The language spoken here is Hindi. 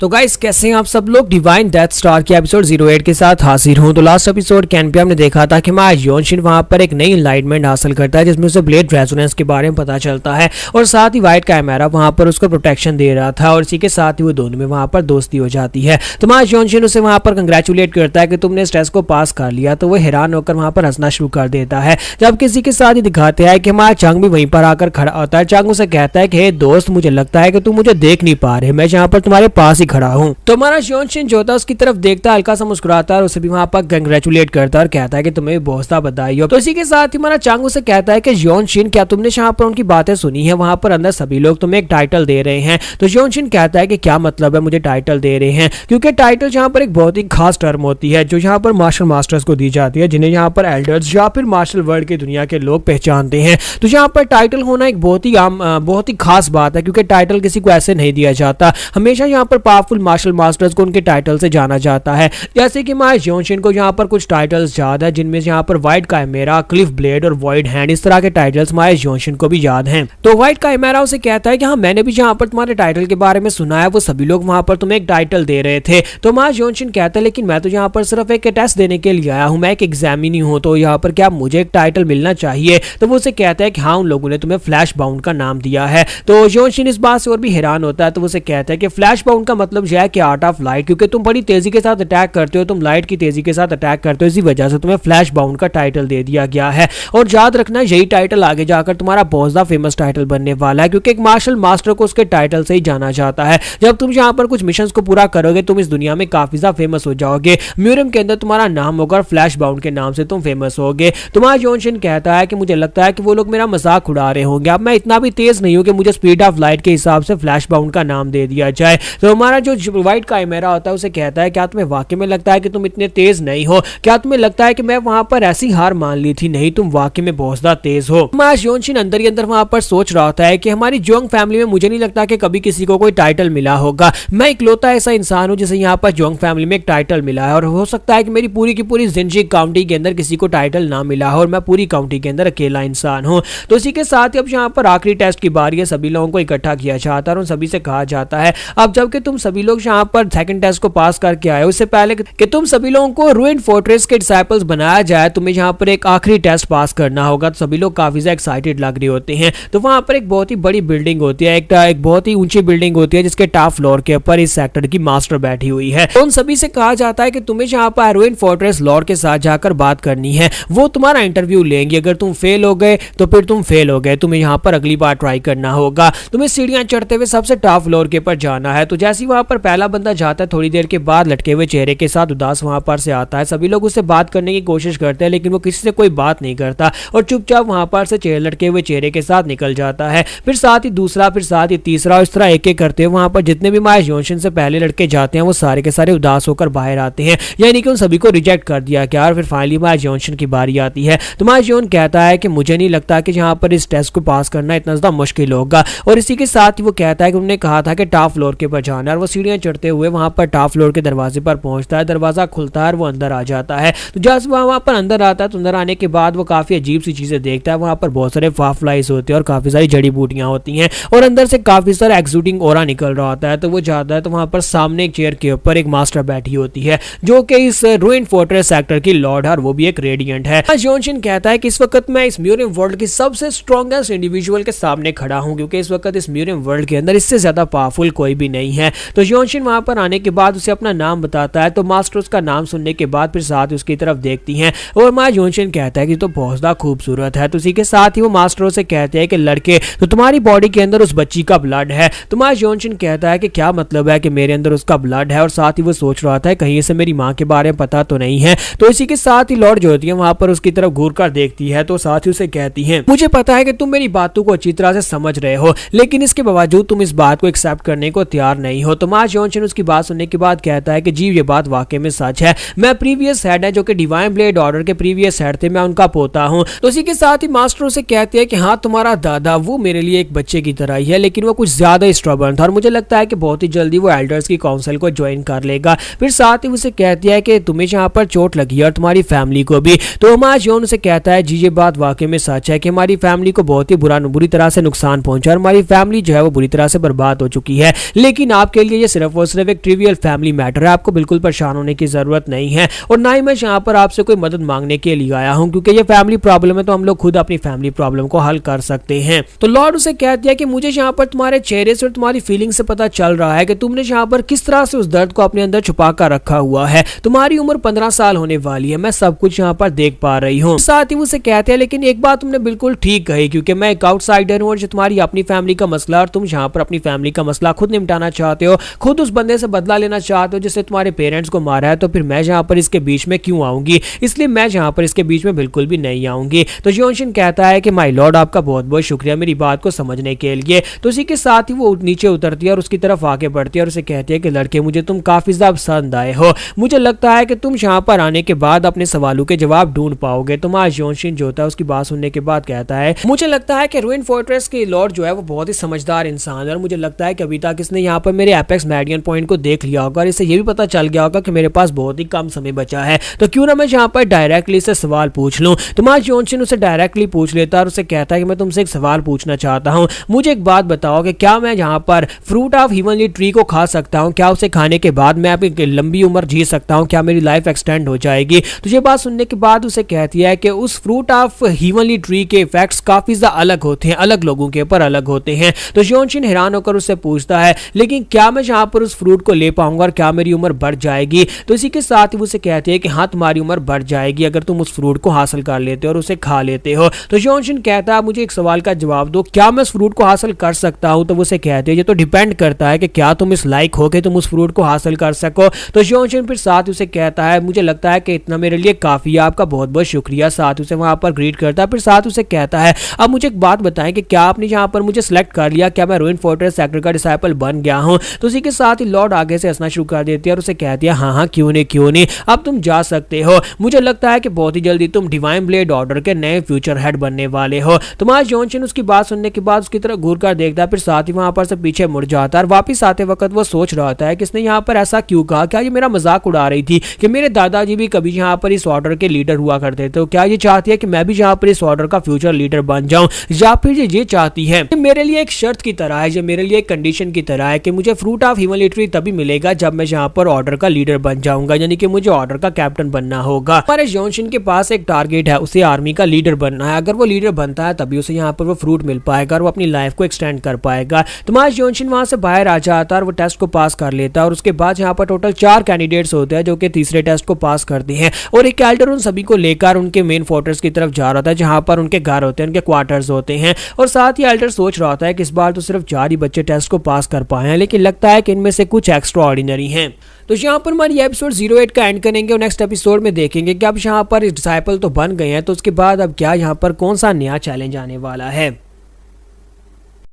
तो गाइस कैसे हैं आप सब लोग। डिवाइन डेथ स्टार के एपिसोड 08 के साथ हाजिर हूं। तो लास्ट एपिसोड कैन पे हमने देखा था कि हमारा योनशिन वहां पर एक नई एनलाइटमेंट हासिल करता है जिसमें उसे ब्लेड रेजोनेंस के बारे में पता चलता है और साथ ही व्हाइट कैमरा वहां पर उसको प्रोटेक्शन दे रहा था और इसी के साथ ही वो दोनों में वहां पर दोस्ती हो जाती है। तो हमारा योनशिन उसे वहां पर कंग्रेचुलेट करता है कि तुमने इस टेस्ट को पास कर लिया। तो वो हैरान होकर वहां पर हंसना शुरू कर देता है। जब किसी के साथ ही दिखाते हैं कि हमारा चंग भी वहीं पर आकर खड़ा होता है। चंग उसे कहता है कि हे दोस्त, मुझे लगता है कि तुम मुझे देख नहीं पा रहे, मैं यहाँ पर तुम्हारे पास ही खड़ा हूँ। तो हमारा योनशिन जो था उसकी तरफ देखता है, हल्का सा मुस्कुराता है और उसे भी वहां पर कंग्रेचुलेट करता है और कहता है कि तुम्हें बहुत सा बधाई हो। तो इसी के साथ ही हमारा चंग उसे कहता है कि योनशिन, क्या तुमने यहाँ पर उनकी बातें सुनी है? वहां पर अंदर सभी लोग तुम्हें एक टाइटल दे रहे हैं। तो योनशिन कहता है कि क्या मतलब है मुझे टाइटल दे रहे हैं? क्योंकि टाइटल यहाँ पर एक बहुत ही खास टर्म होती है जो यहाँ पर मार्शल मास्टर्स को दी जाती है, जिन्हें यहाँ पर एल्डर्स या फिर मार्शल वर्ल्ड की दुनिया के लोग पहचानते हैं। तो यहाँ पर टाइटल होना एक बहुत ही आम बहुत ही खास बात है, क्योंकि टाइटल किसी को ऐसे नहीं दिया जाता। हमेशा यहाँ पर पावरफुल मार्शल मास्टर्स को उनके टाइटल से जाना जाता है। जैसे कि हमारे योनशिन को यहाँ पर कुछ टाइटल्स याद है, जिनमें से यहाँ पर व्हाइट काइमेरा, क्लिफ ब्लेड और वॉइड हैंड, इस तरह के टाइटल्स हमारे योनशिन को भी याद हैं। तो व्हाइट काइमेरा उसे कहता है कि हाँ, मैंने भी यहाँ पर तुम्हारे टाइटल के बारे में सुना है, वो सभी लोग वहां पर तुम्हें एक टाइटल दे रहे थे। तो हमारा योनशिन कहता है लेकिन मैं तो यहाँ पर सिर्फ एक टेस्ट देने के लिए आया हूँ, मैं एक एग्जामिनी हूँ, तो यहाँ पर क्या मुझे एक टाइटल मिलना चाहिए? तो वो उसे कहता है कि हाँ, उन लोगों ने तुम्हें फ्लैश बाउंड का नाम दिया है। तो योनशिन इस बात से और भी हैरान होता है। तो वो उसे कहता है कि फ्लैश बाउंड का मतलब यह है कि आर्ट ऑफ लाइट, क्योंकि तुम बड़ी तेजी के साथ अटैक करते हो, तुम लाइट की तेजी के साथ अटैक करते हो, इसी वजह से तुम्हें फ्लैश बाउंड का टाइटल दे दिया गया है। और याद रखना, यही टाइटल आगे जाकर तुम्हारा बहुत ज्यादा फेमस टाइटल बनने वाला है, क्योंकि एक मार्शल मास्टर को उसके टाइटल से ही जाना जाता है। जब तुम यहाँ पर कुछ मिशंस को पूरा करोगे, तुम इस दुनिया में काफी ज्यादा फेमस हो जाओगे, म्यूरियम के अंदर तुम्हारा नाम होगा और फ्लैश बाउंड के नाम से तुम फेमस होगे। तुम्हारा योनशिन कहता है कि मुझे लगता है कि वो लोग मेरा मजाक उड़ा रहे होंगे, अब मैं इतना भी तेज नहीं हूं कि मुझे स्पीड ऑफ लाइट के हिसाब से फ्लैश बाउंड का नाम दे दिया जाए। तो हमारा जो व्हाइट काइमेरा होता है उसे कहता है क्या तुम्हें वाकई में लगता है कि तुम इतने तेज नहीं हो? क्या तुम्हें लगता है कि मैं वहां पर ऐसी हार मान ली थी? नहीं, तुम वाकई में बहुत ज्यादा तेज हो। हमारा योनशिन अंदर ही अंदर वहां पर सोच रहा होता है कि हमारी जोंग फैमिली में मुझे नहीं लगता कि कभी किसी को कोई टाइटल मिला होगा। मैं इकलौता ऐसा इंसान हूं जिसे यहाँ पर जोंग फैमिली में एक टाइटल मिला है, और हो सकता है कि मेरी पूरी की पूरी जिंजी काउंटी के अंदर किसी को टाइटल ना मिला हो और मैं पूरी काउंटी के अंदर अकेला इंसान हूं। तो इसी के साथ ही अब यहाँ पर आखिरी टेस्ट की बारी है, सभी लोगों को इकट्ठा किया जाता है और उन सभी से कहा जाता है अब जबकि तुम सभी लोग यहाँ पर सेकंड टेस्ट को पास करके आए हो, इससे पहले कि तुम सभी लोगों को रूइन फोर्ट्रेस के डिसाइपल्स बनाया जाए, तुम्हें यहाँ पर एक आखिरी टेस्ट पास करना होगा। तो सभी लोग काफी ज्यादा एक्साइटेड लग रहे होते हैं। तो वहां पर एक बहुत ही बड़ी बिल्डिंग होती है, एक बहुत ही ऊंची बिल्डिंग होती है जिसके टॉप फ्लोर के ऊपर इस सेक्टर की मास्टर बैठी हुई है। तो उन सभी से कहा जाता है कि तुम्हें यहाँ पर रूइन फोर्ट्रेस लॉर्ड के साथ जाकर बात करनी है, वो तुम्हारा इंटरव्यू लेंगे। अगर तुम फेल हो गए तो फिर तुम फेल हो गए, तुम्हें यहाँ पर अगली बार ट्राई करना होगा। तुम्हें सीढ़ियां चढ़ते हुए सबसे टॉप फ्लोर के ऊपर जाना है। तो जैसे ही वहां पर पहला बंदा जाता है, थोड़ी देर के बाद लटके हुए चेहरे के साथ उदास वहां पर से आता है। सभी लोग उससे बात करने की कोशिश करते हैं, लेकिन वो किसी से कोई बात नहीं करता और चुपचाप वहां पर से लटके हुए चेहरे के साथ निकल जाता है। फिर साथ ही दूसरा, फिर साथ ही तीसरा, इस तरह एक एक करते हुए वहां पर जितने भी हमारे योनशिन से पहले लड़के जाते हैं वो सारे के सारे उदास होकर बाहर आते हैं, यानी कि उन सभी को रिजेक्ट कर दिया गया। और फिर फाइनली हमारे योनशिन की बारी आती है। तो हमारा योन कहता है कि मुझे नहीं लगता कि यहाँ पर इस टेस्ट को पास करना इतना ज्यादा मुश्किल होगा, और इसी के साथ ही वो कहता है कि उन्होंने कहा था कि टॉप फ्लोर के ऊपर जाना है, और वो सीढ़ियां चढ़ते हुए वहां पर टॉप फ्लोर के दरवाजे पर पहुंचता है। दरवाजा खुलता है और वो अंदर आ जाता है। तो जब वहां पर अंदर आता है तो अंदर आने के बाद वो काफी अजीब सी चीजें देखता है। वहां पर बहुत सारे फाफ्लाइज होते हैं और काफी सारी जड़ी बूटियां होती हैं और अंदर से काफी सारा एक्सूटिंग ऑरा निकल रहा होता है। तो वो जाता है तो वहां पर सामने एक चेयर के ऊपर एक मास्टर बैठी होती है जो कि इस रूइन फोर्ट्रेस सेक्टर की लॉर्ड है और वो भी एक रेडिएंट है। योनशिन कहता है कि इस वक्त मैं इस म्यूरियम वर्ल्ड की सबसे स्ट्रॉन्गेस्ट इंडिविजुअल के सामने खड़ा हूं, क्योंकि इस वक्त इस म्यूरियम वर्ल्ड के अंदर इससे ज्यादा पावरफुल कोई भी नहीं है। तो योनशिन वहां पर आने के बाद उसे अपना नाम बताता है। तो मास्टर उसका नाम सुनने के बाद फिर साथ उसकी तरफ देखती हैं और मां योनशिन कहता है कि तो बहुत ज्यादा खूबसूरत है। तो इसी के साथ ही वो मास्टरों से कहते हैं कि लड़के, तो तुम्हारी बॉडी के अंदर उस बच्ची का ब्लड है। तो मां योनशिन कहता है कि क्या मतलब है कि मेरे अंदर उसका ब्लड है, और साथ ही वो सोच रहा था कहीं से मेरी मां के बारे में पता तो नहीं है। तो इसी के साथ ही लॉर्ड जो होती है वहां पर उसकी तरफ घूर कर देखती है। तो साथ ही उसे कहती है मुझे पता है कि तुम मेरी बातों को अच्छी तरह से समझ रहे हो, लेकिन इसके बावजूद तुम इस बात को एक्सेप्ट करने को तैयार नहीं हो। तो मां योनशिन उसकी बात सुनने के बाद कहता है कि जी ये बात वाकई में सच है, मैं प्रीवियस हेड है जो कि डिवाइन ब्लेड ऑर्डर के प्रीवियस हेड थे, मैं उनका पोता हूं। तो इसी के साथ ही मास्टर उसे कहते हैं कि हाँ, तुम्हारा दादा वो मेरे लिए एक बच्चे की तरह ही है, लेकिन वो कुछ ज्यादा स्ट्रॉबर्न था और मुझे लगता है कि बहुत ही जल्दी वो एल्डर्स की काउंसिल को ज्वाइन कर लेगा। फिर साथ ही उसे कहती है कि तुम्हें यहाँ पर चोट लगी है और तुम्हारी फैमिली को भी। तो हमारा योन उसे कहता है जी ये बात वाकई में सच है कि हमारी फैमिली को बहुत ही बुरी तरह से नुकसान पहुंचा और हमारी फैमिली जो है वो बुरी तरह से बर्बाद हो चुकी है, लेकिन आपके लिए लिए ये सिर्फ और सिर्फ एक ट्रिवियल फैमिली मैटर है, आपको बिल्कुल परेशान होने की जरूरत नहीं है और ना ही मैं यहाँ पर आपसे कोई मदद मांगने के लिए आया हूँ, क्योंकि ये फैमिली प्रॉब्लम है तो हम लोग खुद अपनी फैमिली प्रॉब्लम को हल कर सकते हैं। तो लॉर्ड उसे कह दिया कि मुझे यहाँ पर तुम्हारे चेहरे से और तुम्हारी फीलिंग से पता चल रहा है कि तुमने यहाँ पर किस तरह से उस दर्द को अपने अंदर छुपा कर रखा हुआ है। तुम्हारी उम्र 15 साल होने वाली है, मैं सब कुछ यहाँ पर देख पा रही हूँ। साथ ही उसे कहते हैं लेकिन एक बात तुमने बिल्कुल ठीक कही, क्योंकि मैं एक आउटसाइडर हूँ और जो तुम्हारी अपनी फैमिली का मसला और तुम यहाँ पर अपनी फैमिली का मसला खुद निपटाना चाहते हो, खुद उस बंदे से बदला लेना चाहते हो जिससे तुम्हारे पेरेंट्स को मारा है, तो फिर मैं यहाँ पर इसके बीच में क्यों आऊंगी, इसलिए मैं यहाँ पर इसके बीच में बिल्कुल भी नहीं आऊंगी। तो योनशिन कहता है कि माय लॉर्ड आपका बहुत बहुत शुक्रिया मेरी बात को समझने के लिए। तो इसी के साथ ही वो नीचे उतरती है और उसकी तरफ आगे बढ़ती है और उसे कहती है कि लड़के मुझे तुम काफी ज्यादा पसंद आए हो, मुझे लगता है कि तुम यहाँ पर आने के बाद अपने सवालों के जवाब ढूंढ पाओगे। तो आज योनशिन जो होता है उसकी बात सुनने के बाद कहता है मुझे लगता है कि रूइन फोर्ट्रेस के लॉर्ड जो है वो बहुत ही समझदार इंसान है और मुझे लगता है कि अभी तक इसने यहाँ पर मेरे एपेक्स मेरिडियन पॉइंट को देख लिया होगा और इसे ये भी पता चल गया होगा कि मेरे पास बहुत ही कम समय बचा है, तो क्यों ना मैं यहाँ पर डायरेक्टली से सवाल पूछ लूं। तो आज योनशिन उसे डायरेक्टली पूछ लेता है और उसे कहता है कि मैं तुमसे एक सवाल पूछना चाहता हूँ, मुझे एक बात बताओ कि क्या मैं यहाँ पर फ्रूट ऑफ हीवनली ट्री को खा सकता हूँ, क्या उसे खाने के बाद मैं अपनी लंबी उम्र जी सकता हूँ, क्या मेरी लाइफ एक्सटेंड हो जाएगी। तो ये बात सुनने के बाद उसे कहती है कि उस फ्रूट ऑफ हीवनली ट्री के इफेक्ट्स काफी ज्यादा अलग होते हैं, अलग लोगों के ऊपर अलग होते हैं। तो योनशिन हैरान होकर उससे पूछता है लेकिन क्या मैं यहाँ पर उस फ्रूट को ले पाऊंगा और क्या मेरी उम्र बढ़ जाएगी। तो इसी के साथ ही उसे कहती है कि हाँ तुम्हारी उम्र बढ़ जाएगी अगर तुम उस फ्रूट को हासिल कर लेते हो और उसे खा लेते हो। तो योनशिन कहता है मुझे एक सवाल का जवाब दो, क्या मैं उस फ्रूट को हासिल कर सकता हूँ। तो उसे कहते हैं ये तो डिपेंड करता है कि क्या तुम इस लायक हो कि तुम उस फ्रूट को हासिल कर सको। तो योनशिन फिर साथ उसे कहता है मुझे लगता है कि इतना मेरे लिए काफी है, आपका बहुत बहुत शुक्रिया। साथ उसे वहां पर ग्रीट करता है, फिर साथ उसे कहता है अब मुझे एक बात बताएं कि क्या आपने यहाँ पर मुझे सिलेक्ट कर लिया, क्या मैं रूइन फोर्ट्रेस सेक्टर का डिसाइपल बन गया हूँ। तो उसी के साथ ही लॉर्ड आगे से हंसना शुरू कर देती है और उसे कहती है हाँ हाँ क्यों नहीं, अब तुम जा सकते हो। मुझे लगता है कि बहुत ही जल्दी तुम डिवाइन ब्लेड ऑर्डर के नए फ्यूचर हेड बनने वाले हो। तो आज योनशिन उसकी बात सुनने के बाद उसकी तरफ घूर कर देखता है, फिर साथ ही वहां पर से पीछे मुड़ जाता है और वापिस आते वक्त वो सोच रहा होता है कि इसने यहाँ पर ऐसा क्यों कहा, क्या ये मेरा मजाक उड़ा रही थी कि मेरे दादाजी भी कभी यहाँ पर इस ऑर्डर के लीडर हुआ करते थे, तो क्या ये चाहती है कि मैं भी यहाँ पर इस ऑर्डर का फ्यूचर लीडर बन जाऊं, या फिर ये चाहती है मेरे लिए एक शर्त की तरह है, ये मेरे लिए एक कंडीशन की तरह है कि मुझे फ्रूट ऑफ हीवनली ट्री तभी मिलेगा जब मैं यहाँ पर ऑर्डर का लीडर बन जाऊंगा, यानी कि मुझे ऑर्डर का कैप्टन बनना होगा। हमारे योनशिन के पास एक टारगेट है, उसे आर्मी का लीडर बनना है, अगर वो लीडर बनता है तभी उसे यहाँ पर वो फ्रूट मिल पाएगा और वो अपनी लाइफ को एक्सटेंड कर पाएगा। तो आज योनशिन वहां से बाहर आ जाता है और वो टेस्ट को पास कर लेता है और उसके बाद यहाँ पर टोटल 4 कैंडिडेट्स होते हैं जो कि तीसरे टेस्ट को पास करते हैं और एक एल्डर उन सभी को लेकर उनके मेन फोर्ट्रेस की तरफ जा रहा था जहां पर उनके घर होते हैं, उनके क्वार्टर्स होते हैं। और साथ ही एल्डर सोच रहा था कि इस बार तो सिर्फ 4 ही बच्चे टेस्ट को पास कर पाए हैं, लेकिन लगता है कि इनमें से कुछ एक्स्ट्रा ऑर्डिनरी हैं। तो यहाँ पर हमारी एपिसोड 08 का एंड करेंगे और नेक्स्ट एपिसोड में देखेंगे कि अब यहाँ पर डिसाइपल तो बन गए हैं, तो उसके बाद अब क्या यहाँ पर कौन सा नया चैलेंज आने वाला है।